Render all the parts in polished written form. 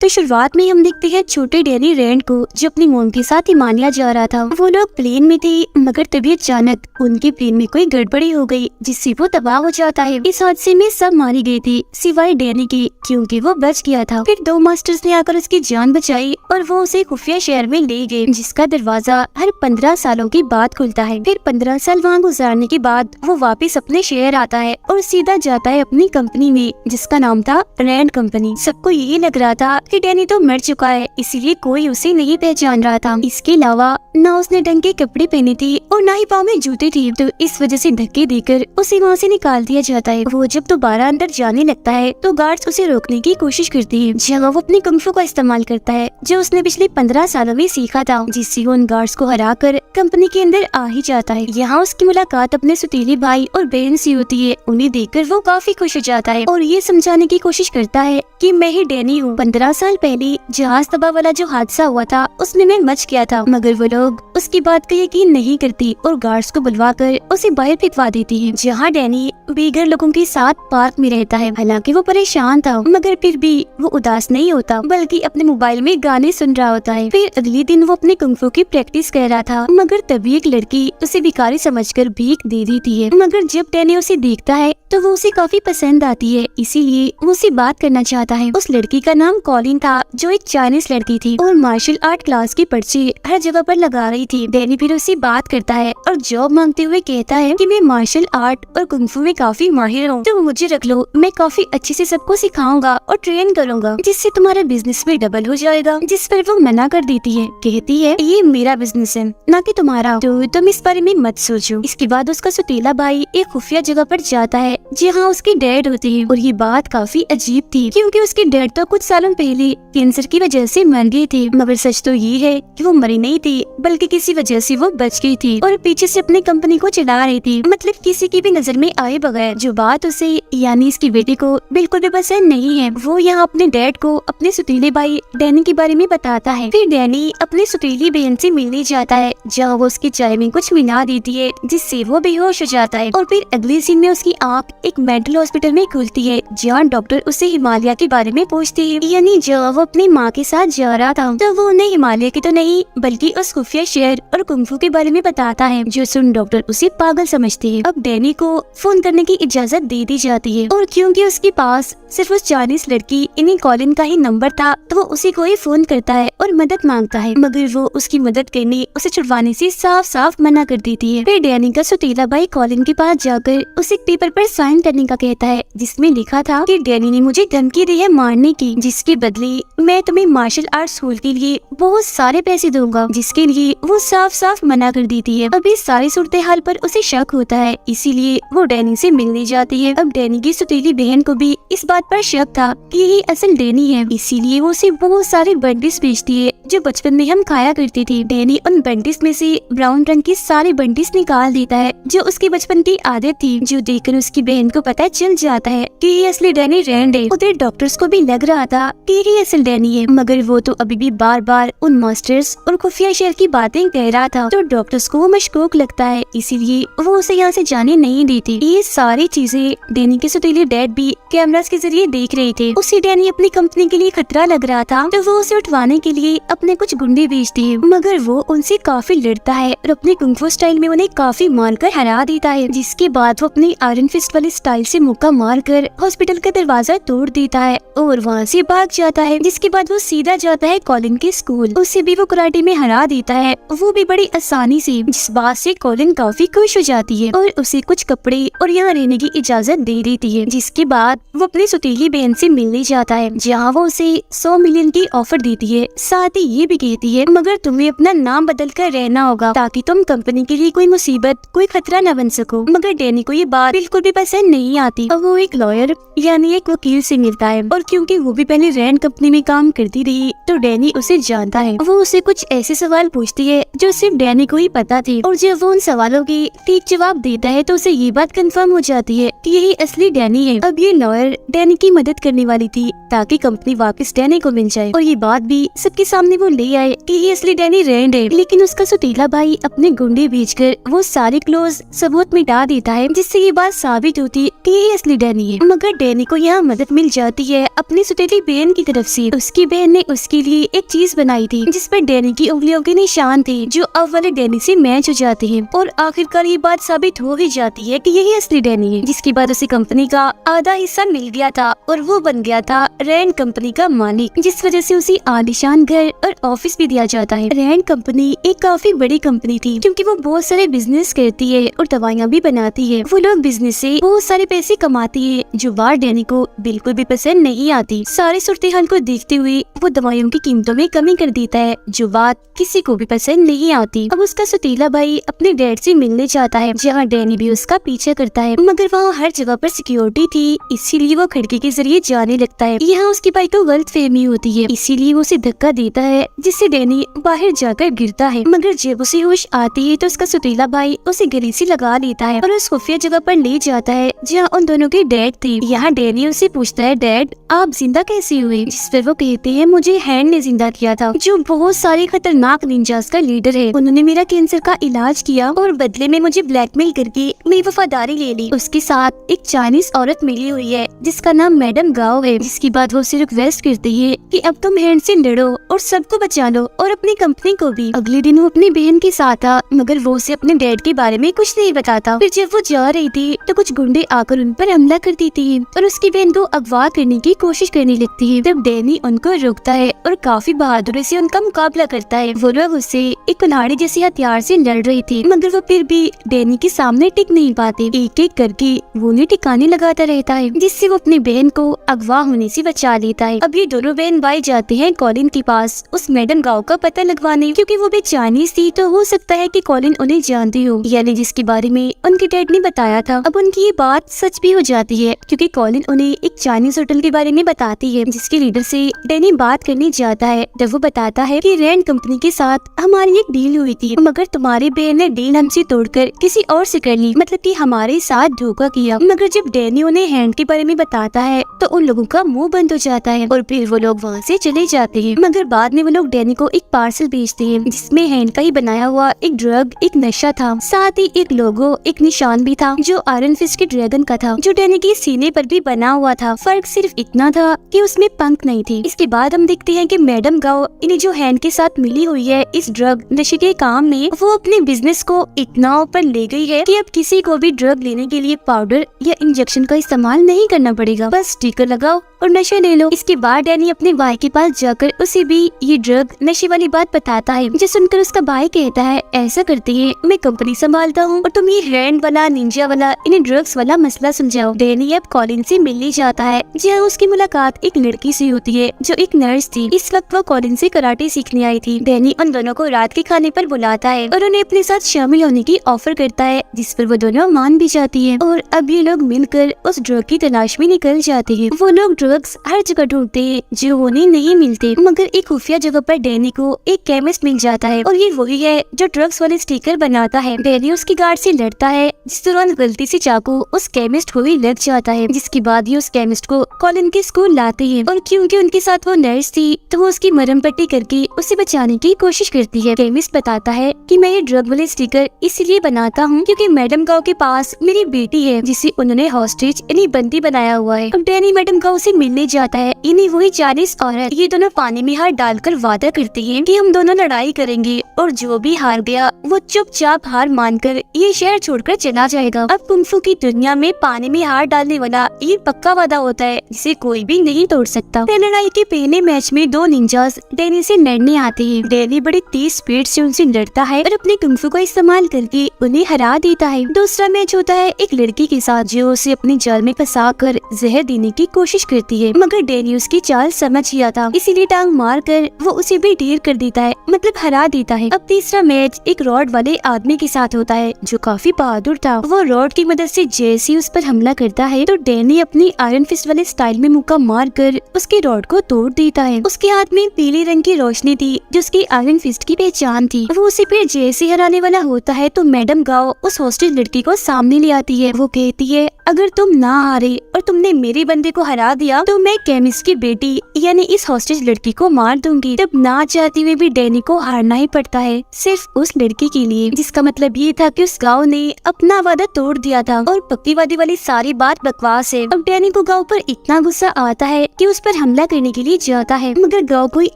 तो शुरुआत में हम देखते हैं छोटे डैनी रैंड को, जो अपनी मोम के साथ हिमालय जा रहा था। वो लोग प्लेन में थे, मगर तभी अचानक उनके प्लेन में कोई गड़बड़ी हो गई, जिससे वो तबाह हो जाता है। इस हादसे में सब मारे गए थे सिवाय डैनी के, क्योंकि वो बच गया था। फिर दो मास्टर्स ने आकर उसकी जान बचाई और वो उसे खुफिया शहर में ले गए, जिसका दरवाजा हर 15 सालों के बाद खुलता है। फिर 15 साल वहाँ गुजारने के बाद वो वापस अपने शहर आता है और सीधा जाता है अपनी कंपनी में, जिसका नाम था रैंड कंपनी। सबको यही लग रहा था कि डैनी तो मर चुका है, इसीलिए कोई उसे नहीं पहचान रहा था। इसके अलावा न उसने ढंग के कपड़े पहने थे और न ही पाँव में जूते थे, तो इस वजह से धक्के देकर उसे वहाँ से निकाल दिया जाता है। वो जब दोबारा अंदर जाने लगता है तो गार्ड्स उसे रोकने की कोशिश करती है, जहाँ वो अपनी कुंग फू का इस्तेमाल करता है, जो उसने पिछले 15 सालों में सीखा था, जिससे वो उन गार्ड्स को हरा कर कंपनी के अंदर आ ही जाता है। यहाँ उसकी मुलाकात अपने सुतीले भाई और बहन से होती है। उन्हें देखकर वो काफी खुश हो जाता है और ये समझाने की कोशिश करता है कि मैं ही डैनी हूँ। 15 साल पहले जहाज तबाह वाला जो हादसा हुआ था उसमें मैं मच गया था, मगर वो लोग उसकी बात का यकीन नहीं करती और गार्ड्स को बुलवाकर उसे बाहर फेंकवा देती है। जहाँ डैनी बेघर लोगों के साथ पार्क में रहता है। हालांकि वो परेशान था, मगर फिर भी वो उदास नहीं होता, बल्कि अपने मोबाइल में गाने सुन रहा होता है। फिर अगले दिन वो अपने कुंग फू की प्रैक्टिस कर रहा था, मगर तभी एक लड़की उसे भिखारी समझकर भीख दे देती है। मगर जब डैनी उसे देखता है तो वो उसे काफी पसंद आती है, इसीलिए वो उसे बात करना चाहता है। उस लड़की का नाम कॉलिन था, जो एक चाइनीज लड़की थी और मार्शल आर्ट क्लास के पर्चे हर जगह पर लगा रही थी। डैनी फिर उससे बात करता है और जॉब मांगते हुए कहता है कि मैं मार्शल आर्ट और कुंग फू में काफी माहिर हूँ, तो मुझे रख लो, मैं काफी अच्छे से सबको सिखाऊंगा और ट्रेन करूंगा, जिससे तुम्हारा बिजनेस में डबल हो जाएगा। जिस पर वो मना कर देती है, कहती है ये मेरा बिजनेस है न कि तुम्हारा, तो तुम इस बारे में मत सोचो। इसके बाद उसका सुतीला भाई एक खुफिया जगह पर जाता है जहाँ उसके डैड होते हैं, और ये बात काफी अजीब थी, क्योंकि उसके डैड तो कुछ सालों पहले कैंसर की वजह से मर गए थे। मगर सच तो ये है कि वो मरी नहीं थी, बल्कि किसी वजह से वो बच गई थी और पीछे से अपनी कंपनी को चला रही थी, मतलब किसी की भी नजर में आए बगैर। जो बात उसे यानी इसकी बेटी को बिल्कुल भी पसंद नहीं है। वो यहाँ अपने डैड को अपने सुतीले भाई डैनी के बारे में बताता है। फिर डैनी अपनी सुतीली बहन से मिलने जाता है, जहाँ वो उसकी चाय में कुछ मिला देती है, जिससे वो बेहोश हो जाता है। और फिर अगले सीन में उसकी आँख एक मेंटल हॉस्पिटल में खुलती है, जहाँ डॉक्टर उसे हिमालय के बारे में पूछते हैं। यानी जब वो अपनी माँ के साथ जा रहा था तो वो उन्हें हिमालय की तो नहीं, बल्कि उस खुफिया शहर और कुंग फू के बारे में बताता है, जो सुन डॉक्टर उसे पागल समझते हैं। अब डैनी को फोन करने की इजाजत दे दी जाती है, और क्योंकि उसके पास सिर्फ उस चाइनीज लड़की इन्हीं कॉलिन का ही नंबर था, तो वो उसी को ही फोन करता है और मदद मांगता है, मगर वो उसकी मदद करने, उसे छुड़वाने से साफ साफ मना कर देती है। फिर डैनी का सुतीला भाई कॉलिन के पास जाकर उसे एक पेपर पर साइन करने का कहता है, जिसमें लिखा था कि डैनी ने मुझे धमकी दी है मारने की, जिसके बदले मैं तुम्हें मार्शल आर्ट स्कूल के लिए बहुत सारे पैसे दूंगा, जिसके लिए वो साफ साफ मना कर देती है। अब इस सारी सूरत हाल पर उसे शक होता है, इसीलिए वो डैनी से मिलने जाती है। अब डैनी की सुतीली बहन को भी इस बात पर शक था कि यही असल डैनी है, इसीलिए वो उसे बहुत सारे बंडिस बेचती है, जो बचपन में हम खाया करते थे। डैनी उन बंडिस में से ब्राउन रंग के सारे बंडिस निकाल देता है, जो उसके बचपन की आदत थी, जो देखकर उसकी बहन को पता चल जाता है कि ये असली डैनी रैंड है। उधर डॉक्टर्स को भी लग रहा था कि ये असल डैनी है, मगर वो तो अभी भी बार बार उन मास्टर्स और खुफिया शहर की बातें कह रहा था, तो डॉक्टर्स को वो मशकूक लगता है, इसीलिए वो उसे यहाँ से जाने नहीं देती। ये सारी चीजें डैनी के सुतीले डैड भी कैमरास के जरिए देख रहे थे। उसे डैनी अपनी कंपनी के लिए खतरा लग रहा था, तो वो उसे उठवाने के लिए अपने कुछ गुंडे भेजते हैं, मगर वो उनसे काफी लड़ता है और अपने कुंग फू स्टाइल में उन्हें काफी मारकर हरा देता है। जिसके बाद वो अपनी आयरन फिस्ट वाले स्टाइल से मुक्का मारकर हॉस्पिटल का दरवाजा तोड़ देता है और वहाँ से भाग जाता है। जिसके बाद वो सीधा जाता है कॉलिन के स्कूल, उसे भी वो कराटे में हरा देता है, वो भी बड़ी आसानी से, जिस बात से कॉलिन काफी खुश हो जाती है और उसे कुछ कपड़े और यहाँ रहने की इजाजत दे देती है। जिसके बाद वो अपनी सुतीली बहन से मिलने जाता है, जहाँ वो उसे 100 मिलियन की ऑफर देती है। साथ ही ये भी कहती है, मगर तुम्हें अपना नाम बदल कर रहना होगा, ताकि तुम कंपनी के लिए कोई मुसीबत, कोई खतरा न बन सको। मगर डैनी को ये बात बिल्कुल भी पसंद नहीं आती। अब वो एक लॉयर यानी एक वकील से मिलता है, और क्योंकि वो भी पहले रैंड कंपनी में काम करती रही, तो डैनी उसे जानता है। वो उसे कुछ ऐसे सवाल पूछती है जो सिर्फ डैनी को ही पता थे, और जब वो उन सवालों के ठीक जवाब देता है तो उसे ये बात कंफर्म हो जाती है कि यही असली डैनी है। अब ये लॉयर डैनी की मदद करने वाली थी, ताकि कंपनी वापस डैनी को मिल जाए, और ये बात भी सबके सामने वो ले आए कि ये असली डैनी रैंड है। लेकिन उसका सुतीला भाई अपने गुंडे भेजकर वो सारे क्लोज सबूत मिटा देता है, जिससे ये बात साबित होती है कि ये असली डैनी है। मगर डैनी को यहाँ मदद मिल जाती है अपनी सुतीली बहन की तरफ तरफ से उसकी बहन ने उसके लिए एक चीज बनाई थी जिस पर डैनी की उंगलियों के निशान थे जो अब वाले डैनी से मैच हो जाते हैं। और आखिरकार ये बात साबित हो ही जाती है कि यही असली डैनी है, जिसके बाद उसे कंपनी का आधा हिस्सा मिल गया था और वो बन गया था रैंड कंपनी का मालिक, जिस वजह से उसे आलीशान घर और ऑफिस भी दिया जाता है। रैंड कंपनी एक काफी बड़ी कंपनी थी क्योंकि वो बहुत सारे बिजनेस करती है और दवाइयाँ भी बनाती है। वो लोग बिजनेस से बहुत सारे पैसे कमाती है जो बात डैनी को बिल्कुल भी पसंद नहीं आती। सारी सूरत हाल को देखते हुए वो दवाइयों की कीमतों में कमी कर देता है जो बात किसी को भी पसंद नहीं आती। अब उसका सतीला भाई अपने डैड से मिलने जाता है जहाँ डैनी भी उसका पीछा करता है, मगर वहाँ हर जगह पर सिक्योरिटी थी इसीलिए वो खिड़की के जरिए जाने लगता है। यहाँ उसकी भाई को गलतफहमी होती है इसीलिए वो उसे धक्का देता है जिससे डैनी बाहर जाकर गिरता है, मगर जब उसे होश आती है तो उसका सतीला भाई उसे गले से लगा लेता है और उस खुफिया जगह पर ले जाता है जहाँ उन दोनों के डैड थे। यहाँ डैनी उससे पूछता है, डैड आप जिंदा कैसे हुए? जिस पर वो कहते हैं, मुझे हैंड ने जिंदा किया था जो बहुत सारे खतरनाक निंजास का लीडर है। उन्होंने मेरा कैंसर का इलाज किया और बदले में मुझे ब्लैकमेल करके मेरी वफादारी ले ली। उसके साथ एक चाइनीज औरत मिली हुई है जिसका नाम मैडम गाओ है। जिसके बाद वो उसे रिक्वेस्ट करती है कि अब तुम हैंड से लड़ो और सबको बचा लो और अपनी कंपनी को भी। अगले दिन वो अपनी बहन के साथ था मगर वो उसे अपने डैड के बारे में कुछ नहीं बताता। फिर जब वो जा रही थी तो कुछ गुंडे आकर उन पर हमला कर देते हैं और उसकी बहन को अगवा करने की कोशिश करने लगती है। तब डैनी उनको रोकता है और काफी बहादुरी से उनका मुकाबला करता है। वो लोग उससे एक कुल्हाड़ी जैसे हथियार से लड़ रहे थे मगर वो फिर भी डैनी के सामने टिक नहीं पाते। एक एक करके वो उन्हें टिकाने लगाता रहता है जिससे वो अपनी बहन को अगवा होने से बचा लेता है। अब ये दोनों बहन भाई जाते हैं कॉलिन के पास उस मैडम गाँव का पता लगवाने, क्योंकि वो भी चाइनीज थी तो हो सकता है कि कॉलिन उन्हें जानती हो, यानी जिसके बारे में उनके डैड ने बताया था। अब उनकी ये बात सच भी हो जाती है क्योंकि कॉलिन उन्हें एक चाइनीज होटल के बारे में बताती है जिसके लीडर से डैनी बात करने जाता है। तब वो बताता है कि रैंड कंपनी के साथ हमारी एक डील हुई थी मगर तुम्हारी बहन ने डील हमसे तोड़कर किसी और से कर ली, मतलब कि हमारे साथ धोखा किया। मगर जब डैनी उन्हें हैंड के बारे में बताता है तो उन लोगों का मुंह बंद हो जाता है और फिर वो लोग वहाँ से चले जाते हैं। मगर बाद में वो लोग डैनी को एक पार्सल भेजते हैं जिसमें हैंड का ही बनाया हुआ एक ड्रग, एक नशा था, साथ ही एक लोगो, एक निशान भी था जो आयरन फिस्ट के ड्रैगन का था जो डैनी के सीने पर भी बना हुआ था। फर्क सिर्फ इतना था कि उसमें पंख नहीं थे। इसके बाद हम देखते हैं कि मैडम गाओ इन्हें जो हैंड के साथ मिली हुई है इस ड्रग नशे के काम में, वो अपने बिजनेस को इतना ऊपर ले गई है कि अब किसी को भी ड्रग लेने के लिए पाउडर या इंजेक्शन का इस्तेमाल नहीं करना पड़ेगा, बस स्टिकर लगाओ और नशा ले लो। इसके बाद डैनी अपने भाई के पास जाकर उसे भी ये ड्रग नशे वाली बात बताता है, जो सुनकर उसका भाई कहता है, ऐसा करते हैं मैं कंपनी संभालता हूँ और तुम ये हैंड वाला, निंजा वाला, इन्हें ड्रग्स वाला मसला सुलझाओ। डैनी अब कॉलिन से मिलने जाता है जहाँ उसकी मुलाकात एक लड़की से होती है जो एक नर्स थी। इस वक्त वो कॉलिन से कराटे सीखने आई थी। डैनी उन दोनों को रात के खाने पर बुलाता है और उन्हें अपने साथ शामिल होने की ऑफर करता है, जिस पर वो दोनों मान भी जाती है और अब ये लोग मिलकर उस ड्रग की तलाश में निकल जाते हैं। वो लोग ड्रग्स हर जगह ढूंढते हैं जो उन्हें नहीं मिलते, मगर एक खुफिया जगह पर डैनी को एक केमिस्ट मिल जाता है और ये वही है जो ड्रग्स वाले स्टिकर बनाता है। डैनी उसकी गार्ड से लड़ता है जिस दौरान गलती से चाकू उस केमिस्ट को ही लग जाता है, जिसके बाद ये उस केमिस्ट को कॉलिन के स्कूल लाते हैं और क्योंकि उनके साथ वो नर्स थी तो वो उसकी मरहम पट्टी करके उसे बचाने की कोशिश करती है। केमिस्ट बताता है कि मैं ये ड्रग वाले स्टिकर इसलिए बनाता हूँ क्योंकि मैडम गाँव के पास मेरी बेटी है जिसे उन्होंने हॉस्टेज यानी बंदी बनाया हुआ है। अब डैनी मैडम गाँव से मिलने जाता है। इन्हीं वही चाइनीज औरत, ये दोनों पानी में हाथ डालकर वादा करती हैं कि हम दोनों लड़ाई करेंगे और जो भी हार गया वो चुपचाप हार मानकर ये शहर छोड़कर चला जाएगा। अब कुंफू की दुनिया में पानी में हाथ डालने वाला ये पक्का वादा होता है जिसे कोई भी नहीं तोड़ सकता। लड़ाई के पहले मैच में दो निंजास डैनी से लड़ने आते हैं। डैनी बड़ी तेज स्पीड से उनसे लड़ता है और अपने कुंफू का इस्तेमाल करके उन्हें हरा देता है। दूसरा मैच होता है एक लड़की के साथ जो उसे अपने जाल में फंसा कर जहर देने की कोशिश करती है, मगर डैनी उसकी चाल समझ गया था इसीलिए टांग मार कर वो उसे भी ढेर कर देता है, मतलब हरा देता है। अब तीसरा मैच एक रॉड वाले आदमी के साथ होता है जो काफी बहादुर था। वो रॉड की मदद से जैसे ही उस पर हमला करता है तो डैनी अपनी आयरन फिस्ट वाले स्टाइल में मुक्का मार कर उसके रॉड को तोड़ देता है। उसके हाथ में पीले रंग की रोशनी थी जो उसकी आयरन फिस्ट की पहचान थी। वो उसे फिर जैसे हराने वाला होता है तो मैडम गाओ उस हॉस्टेज लड़की को सामने ले आती है। वो कहती है, अगर तुम ना हारे और तुमने मेरे बंदे को हरा दिया तो मैं केमिस्ट की बेटी यानी इस हॉस्टेज लड़की को मार दूंगी। तब ना चाहते हुए भी डैनी को हारना ही पड़ता है, सिर्फ उस लड़की के लिए, जिसका मतलब ये था कि उस गांव ने अपना वादा तोड़ दिया था और पक्कीवादी वाली सारी बात बकवास है। अब डैनी को गांव पर इतना गुस्सा आता है कि उस पर हमला करने के लिए जाता है, मगर गांव कोई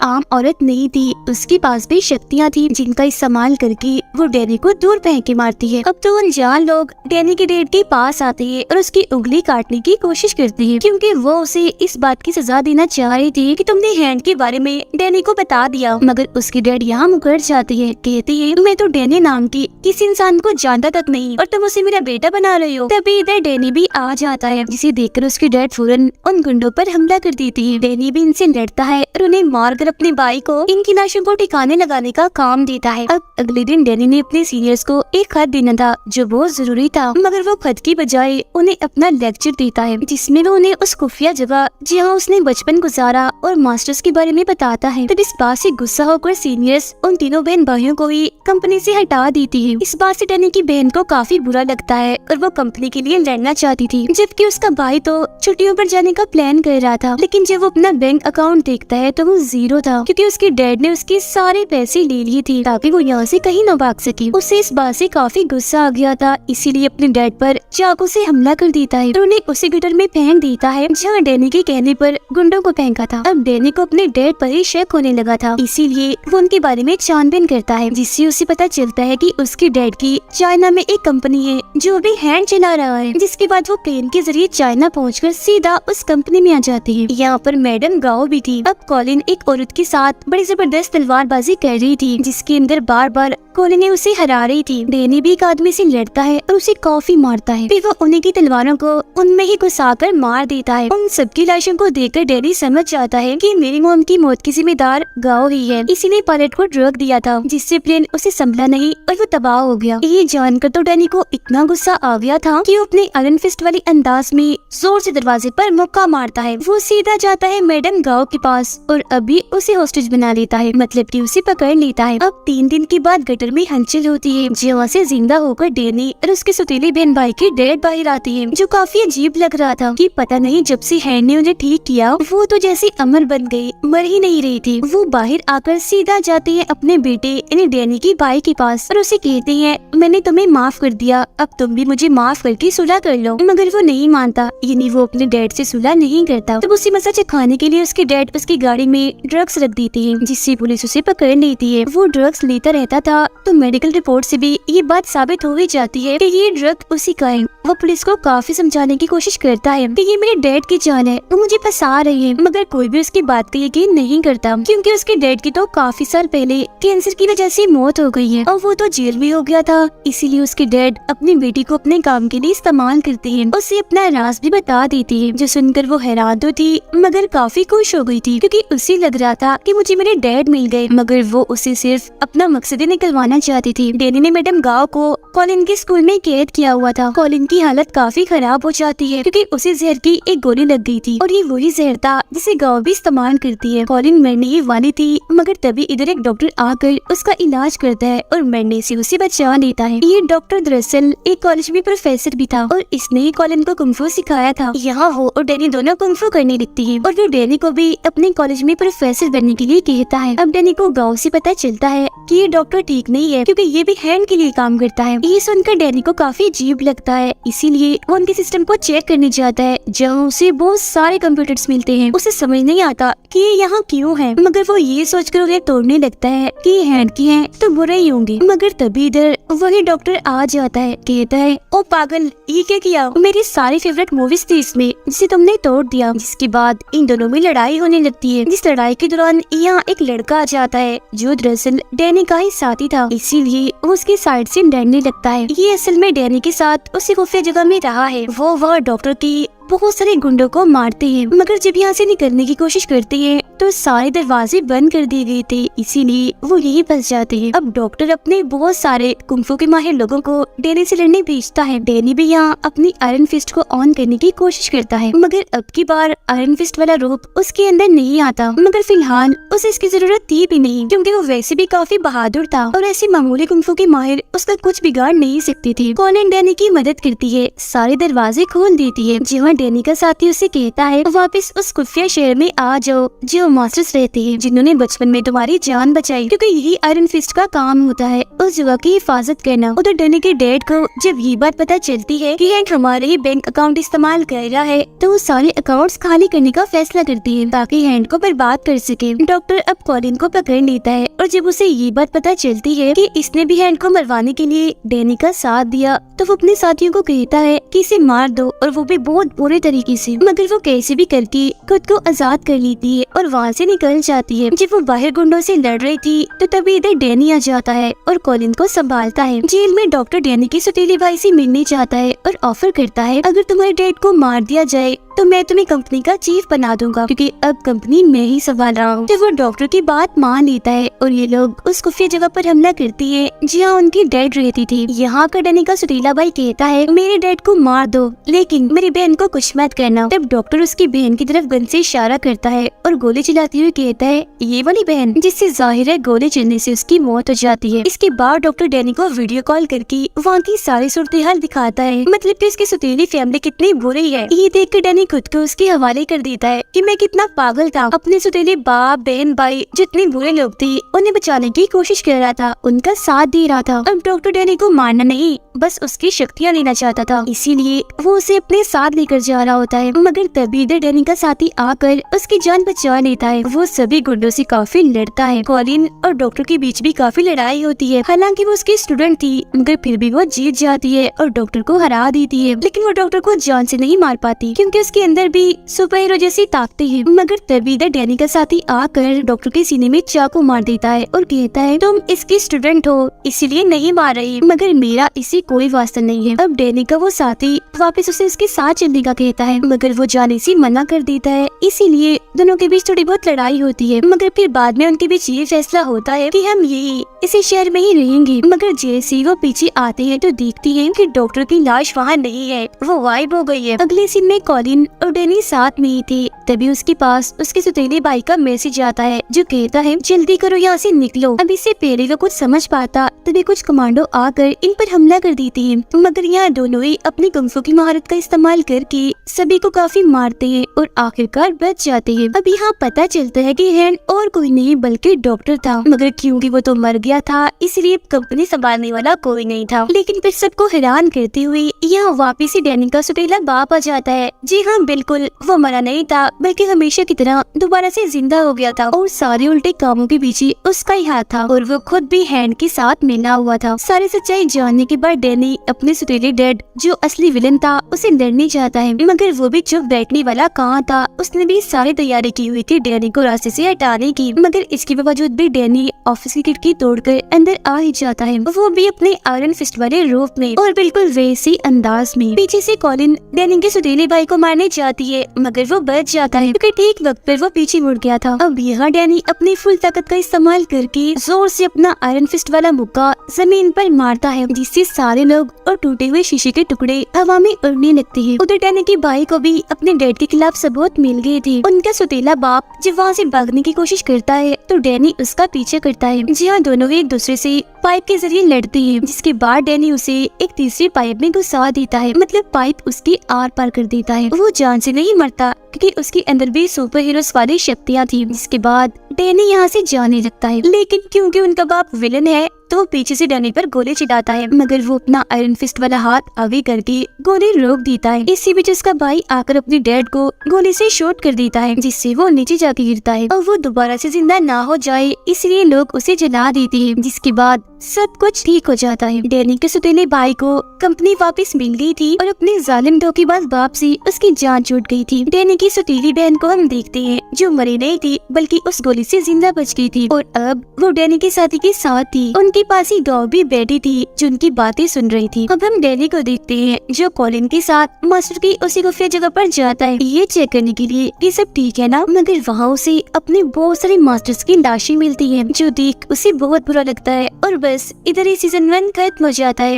आम औरत नहीं थी, उसके पास भी शक्तियाँ थी जिनका इस्तेमाल करके वो डैनी को दूर फेंक के मारती है। अब तो अनजान लोग डैनी के डैड के पास आते हैं और उसकी उंगली काटने की कोशिश करते हैं, क्योंकि वो उसे इस बात की सजा देना चाह रही थी कि तुमने हैंड के बारे में डैनी को बता दिया। मगर उसके डैड यहाँ मुकर जाते हैं, कहते हैं मैं तो डैनी नाम की किसी इंसान को जानता तक नहीं और तुम उसे मेरा बेटा बना रहे हो। तभी इधर डैनी भी आ जाता है, जिसे देखकर उसके डैड फौरन उन गुंडों पर हमला कर देते हैं। डैनी भी इनसे लड़ता है और उन्हें मारकर अपने भाई को इनकी लाशों को ठिकाने लगाने का काम देता है। अब अगले दिन डैनी ने अपने सीनियर्स को एक खत देना था जो बहुत जरूरी था, मगर वो खत की बजाय उन्हें अपना लेक्चर देता है, जिसमें वो उन्हें उस खुफिया जगह जहाँ उसने बचपन गुजारा और मास्टर्स के बारे में बताता है। तब इस बात से गुस्सा होकर सीनियर्स उन तीनों बहन भाइयों को ही कंपनी से हटा देती है। इस बात से डैनी की बहन को काफी बुरा लगता है और वो कंपनी के लिए लड़ना चाहती थी, जबकि उसका भाई तो छुट्टियों पर जाने का प्लान कर रहा था। लेकिन जब वो अपना बैंक अकाउंट देखता है तो वो जीरो था, क्योंकि उसके डैड ने उसके सारे पैसे ले लिए थे ताकि वो यहाँ से कहीं न भाग सके। उसे इस बात से काफी गुस्सा आ गया था, इसीलिए अपने डैड पर चाकू से हमला कर देता है और उन्हें उसी गटर में फेंक देता है जहाँ डैनी के कहने पर गुंडों को फेंका था। अब डैनी को अपने डैड पर ही शक होने लगा था, इसीलिए वो उनके बारे में छानबीन करता है, जिससे उसे पता चलता है कि उसके डैड की चाइना में एक कंपनी है जो भी हैंड चला रहा है। जिसके बाद वो प्लेन के जरिए चाइना पहुंचकर सीधा उस कंपनी में आ जाती है। यहाँ पर मैडम गाओ भी थी। अब कॉलिन एक औरत के साथ बड़ी जबरदस्त तलवारबाजी कर रही थी, जिसके अंदर बार बार कॉलिन ने उसे हरा रही थी। डैनी भी एक आदमी से लड़ता है और उसे काफी मारता है, फिर वो उन्हीं की तलवारों को उनमें ही घुसाकर मार देता है। उन सबकी लाशों को देखकर डैनी समझ जाता है कि मेरी मॉम की मौत की जिम्मेदार गाओ ही है, इसीलिए पायलट को ड्रग दिया था, जिससे प्लेन उसे संभला नहीं और वो तबाह हो गया। ये जानकर तो डैनी को इतना गुस्सा आ गया था कि वो अपने आयरन फिस्ट वाली अंदाज में जोर से दरवाजे पर मुक्का मारता है। वो सीधा जाता है मैडम गाओ के पास और अभी उसे होस्टेज बना लेता है, मतलब कि उसे पकड़ लेता है। अब 3 दिन के बाद गटर में हलचल होती है, जहाँ से जिंदा होकर डैनी और उसके सौतेली बहन भाई के डैड बाहर आते हैं, जो काफी अजीब लग रहा था कि पता नहीं जब से हैंड ने उन्हें ठीक किया वो तो जैसे अमर बन गई, मर ही नहीं रही थी। वो बाहर आकर सीधा जाते हैं अपने बेटे यानी डैनी के भाई के पास और उसे कहते हैं मैंने तुम्हें माफ कर दिया, अब तुम भी मुझे माफ करके सुलह कर लो। मगर वो नहीं मानता, यानी वो अपने डैड से सुलह नहीं करता। तब उसे मजा चखाने के लिए उसके डैड उसकी गाड़ी में ड्रग्स रख देते हैं, जिससे पुलिस उसे पकड़ लेती है। वो ड्रग्स लेता रहता था तो मेडिकल रिपोर्ट से भी ये बात साबित हो ही जाती है कि ये ड्रग उसी का है। वो पुलिस को काफी समझाने की कोशिश करता है कि ये मेरे डैड की जान है, वो मुझे फंसा रही है, मगर कोई भी उसकी बात का यकीन नहीं करता, क्योंकि उसके डैड की तो काफी साल पहले कैंसर की वजह से मौत हो गई है और वो तो जेल में हो गया था। इसीलिए उसके डैड अपनी बेटी को अपने काम के लिए इस्तेमाल करते हैं, उसे अपना राज भी बता देती है, जो सुनकर वो हैरान तो थी मगर काफी खुश हो गई थी, क्योंकि उसे लग रहा था कि मुझे मेरे डैड मिल गए, मगर वो उसे सिर्फ अपना मकसद निकलवाना चाहती थी। डैनी ने मैडम गाओ को कॉलिन के स्कूल में कैद किया हुआ था। कॉलिन की हालत काफी खराब हो जाती है, क्योंकि उसे जहर की एक गोली लग गई थी और ये वही जहर था जिसे गाओ भी इस्तेमाल करती है। कॉलिन मरने ही वाली थी, मगर तभी इधर एक डॉक्टर आकर उसका इलाज करता है और मरने से उसे बचा लेता है। ये डॉक्टर दरअसल एक कॉलेज में प्रोफेसर भी था और इसने ही कॉलिन को कुंफू सिखाया था। यहाँ हो और डैनी दोनों कुंफू करने लगती है और फिर डैनी को भी अपने कॉलेज में प्रोफेसर बनने के लिए कहता है। अब डैनी को गाँव से पता चलता है कि ये डॉक्टर ठीक नहीं है, क्योंकि ये भी हैंड के लिए काम करता है। ये सुनकर डैनी को काफी अजीब लगता है, इसीलिए वो उनके सिस्टम को चेक करने जाता है, जहाँ उसे बहुत सारे कंप्यूटर्स मिलते हैं। उसे समझ नहीं आता कि ये यहाँ क्यों है, मगर वो ये सोचकर उन्हें तोड़ने लगता है कि ये हैंड की हैं तो बुरे ही होंगे। मगर तभी इधर वही डॉक्टर आ जाता है, कहता है ओ पागल, ये क्या किया, मेरी सारी फेवरेट मूवीज थी इसमें, जिसे तुमने तोड़ दिया। जिसके बाद इन दोनों में लड़ाई होने लगती है। जिस लड़ाई के दौरान यहाँ एक लड़का आ जाता है जो दरअसल डैनी का ही साथी था, इसीलिए वो उसकी साइड से डरने लगता है। ये असल में डैनी के साथ उसी खुफिया जगह में रहा है। वो डॉक्टर की बहुत सारे गुंडों को मारते हैं, मगर जब यहाँ से निकलने की कोशिश करते हैं तो सारे दरवाजे बंद कर दिए गए थे, इसीलिए वो यहीं फंस जाते हैं। अब डॉक्टर अपने बहुत सारे कुंफू के माहिर लोगों को डैनी से लड़ने भेजता है। डैनी भी यहाँ अपनी आयरन फिस्ट को ऑन करने की कोशिश करता है, मगर अब की बार आयरन फिस्ट वाला रूप उसके अंदर नहीं आता। मगर फिलहाल उसे इसकी जरूरत थी भी नहीं, क्योंकि वो वैसे भी काफी बहादुर था और ऐसी मामूली कुंफू की माहिर उसका कुछ बिगाड़ नहीं सकती थी। कॉलिन डैनी की मदद करती है, सारे दरवाजे खोल देती है। जहाँ डैनी का साथी उसे कहता है वापस उस खुफिया शहर में आ जाओ जो मास्टर्स रहते हैं, जिन्होंने बचपन में तुम्हारी जान बचाई, क्योंकि यही आयरन फिस्ट का काम होता है, उस जगह की हिफाजत करना। उधर डैनी के डैड को जब ये बात पता चलती है कि हैंक हमारे ही बैंक अकाउंट इस्तेमाल कर रहा है, तो वो सारे अकाउंट्स खाली करने का फैसला करती है ताकि हैंक को बर्बाद कर सके। डॉक्टर अब कॉलिन को पकड़ लेता है और जब उसे ये बात पता चलती है कि इसने भी हैंक को मरवाने के लिए डैनी का साथ दिया, तो वो अपने साथियों को कहता है कि इसे मार दो, और वो भी बहुत बुरे तरीके से। मगर वो कैसे भी करके खुद को आजाद कर लेती है और वहाँ से निकल जाती है। जब वो बाहर गुंडों से लड़ रही थी तो तभी इधर डैनी आ जाता है और कॉलिन को संभालता है। जेल में डॉक्टर डैनी के सौतेले भाई से मिलने चाहता है और ऑफर करता है अगर तुम्हारे डैड को मार दिया जाए तो मैं तुम्हें कंपनी का चीफ बना दूंगा, क्योंकि अब कंपनी मैं ही संभाल रहा हूँ। तो वो डॉक्टर की बात मान लेता है और ये लोग उस खुफिया जगह पर हमला करती है जहाँ उनकी डैड रहती थी। यहाँ का डैनी का सौतेला भाई कहता है मेरे डैड को मार दो, लेकिन मेरी बहन को कुछ मत करना। तब डॉक्टर उसकी बहन की तरफ गन से इशारा करता है और गोली चलाते हुए कहता है ये वाली बहन, जिससे जाहिर है गोली चलने से उसकी मौत हो जाती है। इसके बाद डॉक्टर डैनी को वीडियो कॉल करके वहाँ की सारी सूरत हाल दिखाता है, मतलब कि उसकी सौतेली फैमिली कितनी बुरी है। ये देख कर डैनी खुद को उसके हवाले कर देता है कि मैं कितना पागल था, अपने सौतेले बाप बहन भाई जितने बुरे लोग थे उन्हें बचाने की कोशिश कर रहा था, उनका साथ दे रहा था। अब डॉक्टर डैनी को मारना नहीं, बस उसकी शक्तियाँ लेना चाहता था, इसीलिए वो उसे अपने साथ लेकर जा रहा होता है। मगर तभी इधर डैनी का साथी आकर उसकी जान बचा लेता है। वो सभी गुंडों से काफी लड़ता है। कॉलिन और डॉक्टर के बीच भी काफी लड़ाई होती है। हालांकि वो उसकी स्टूडेंट थी, मगर फिर भी वो जीत जाती है और डॉक्टर को हरा देती है। लेकिन वो डॉक्टर को जान से नहीं मार पाती, क्योंकि उसके अंदर भी सुपर हीरो जैसी ताकतें हैं। मगर तभी इधर डैनी का साथी आकर डॉक्टर के सीने में चाकू मार देता है और कहता है तुम इसकी स्टूडेंट हो इसलिए नहीं मार रही, मगर मेरा इसी कोई वास्ता नहीं है। अब डैनी का वो साथी वापस उसे उसके साथ चलने का कहता है, मगर वो जाने से मना कर देता है, इसीलिए दोनों के बीच थोड़ी बहुत लड़ाई होती है। मगर फिर बाद में उनके बीच ये फैसला होता है कि हम यही इसी शहर में ही रहेंगे। मगर जैसे ही वो पीछे आते हैं तो देखती है कि डॉक्टर की लाश वहाँ नहीं है, वो गायब हो गई है। अगले सीन में कॉलिन और डैनी साथ में ही थे। तभी उसके पास उसके सौतेले भाई का मैसेज आता है जो कहता है जल्दी करो यहाँ से निकलो। अब इससे पहले वो कुछ समझ पाता तभी कुछ कमांडो आकर इन पर हमला कर देते हैं, मगर यहाँ दोनों ही अपनी कुंफू की महारत का इस्तेमाल करके सभी को काफी मारते हैं और आखिरकार बच जाते हैं। अब यहाँ पता चलता है कि हैंड और कोई नहीं बल्कि डॉक्टर था, मगर क्योंकि वो तो मर गया था इसलिए कंपनी संभालने वाला कोई नहीं था। लेकिन फिर सबको हैरान करते हुए यहाँ वापिस ही डैनी का सौतेला बाप आ जाता है। जी हाँ, बिल्कुल वो मरा नहीं था, बल्कि हमेशा की तरह दोबारा से जिंदा हो गया था और सारे उल्टे कामों के पीछे उसका ही हाथ था और वो खुद भी हैंड के साथ मिला हुआ था। सारी सच्चाई जानने के बाद डैनी अपने सौतेले डैड जो असली विलन था उसे लड़ने चाहता है, मगर वो भी चुप बैठने वाला कहाँ था। उसने भी सारी तैयारी की हुई थी डैनी को रास्ते से हटाने की, मगर इसके बावजूद भी डैनी ऑफिस की खिड़की तोड़कर अंदर आ ही जाता है, वो भी अपने आयरन फिस्ट वाले रूप में और बिल्कुल वैसे अंदाज में। पीछे से कॉलिन डैनी के सौतेले भाई को मारने जाती है, मगर वो बच जाता है क्योंकि ठीक वक्त पर वो पीछे मुड़ गया था। अब यहाँ डैनी अपनी फुल ताकत का इस्तेमाल करके जोर से अपना आयरन फिस्ट वाला मुक्का जमीन पर मारता है, जिससे सारे लोग और टूटे हुए शीशे के टुकड़े हवा में उड़ने लगते हैं। उधर डैनी के भाई को भी अपने डैड के खिलाफ सबूत मिल गए थे। उनका सौतेला बाप जब वहाँ से भागने की कोशिश करता है तो डैनी उसका पीछे करता है। जी हाँ, दोनों एक दूसरे से पाइप के जरिए लड़ते हैं, जिसके बाद डैनी उसे एक तीसरी पाइप में घुसा देता है, मतलब पाइप उसकी आर पार कर देता है। वो जान से नहीं मरता क्योंकि उसके अंदर भी सुपर हीरोज वाली शक्तियाँ थी। जिसके बाद डैनी यहाँ से जाने लगता है, लेकिन क्योंकि उनका बाप विलन है तो वो पीछे से डैनी पर गोली चलाता है, मगर वो अपना आयरन फिस्ट वाला हाथ आगे करके गोली रोक देता है। इसी बीच उसका भाई आकर अपने डैड को गोली से शॉट कर देता है, जिससे वो नीचे जाके गिरता है और वो दोबारा से जिंदा ना हो जाए इसलिए लोग उसे जला देते हैं। जिसके बाद सब कुछ ठीक हो जाता है। डैनी के सौतेले भाई को कंपनी वापस मिल गई थी और अपने जालिम धोखेबाज बाप से उसकी जान छूट गई थी। डैनी की सौतेली बहन को हम देखते हैं जो मरी नहीं थी बल्कि उस गोली से जिंदा बच गई थी और अब वो डैनी के साथी के साथ थी। उनके उनके पास ही डॉग भी बैठी थी जो उनकी बातें सुन रही थी। अब हम डैनी को देखते हैं जो कॉलिन के साथ मास्टर की उसी खुफिया जगह पर जाता है ये चेक करने के लिए कि सब ठीक है ना, मगर वहाँ उसे अपने बहुत सारे मास्टर्स की लाशें मिलती है जो देख उसे बहुत बुरा लगता है। और बस इधर ही सीजन 1 खत्म हो जाता है।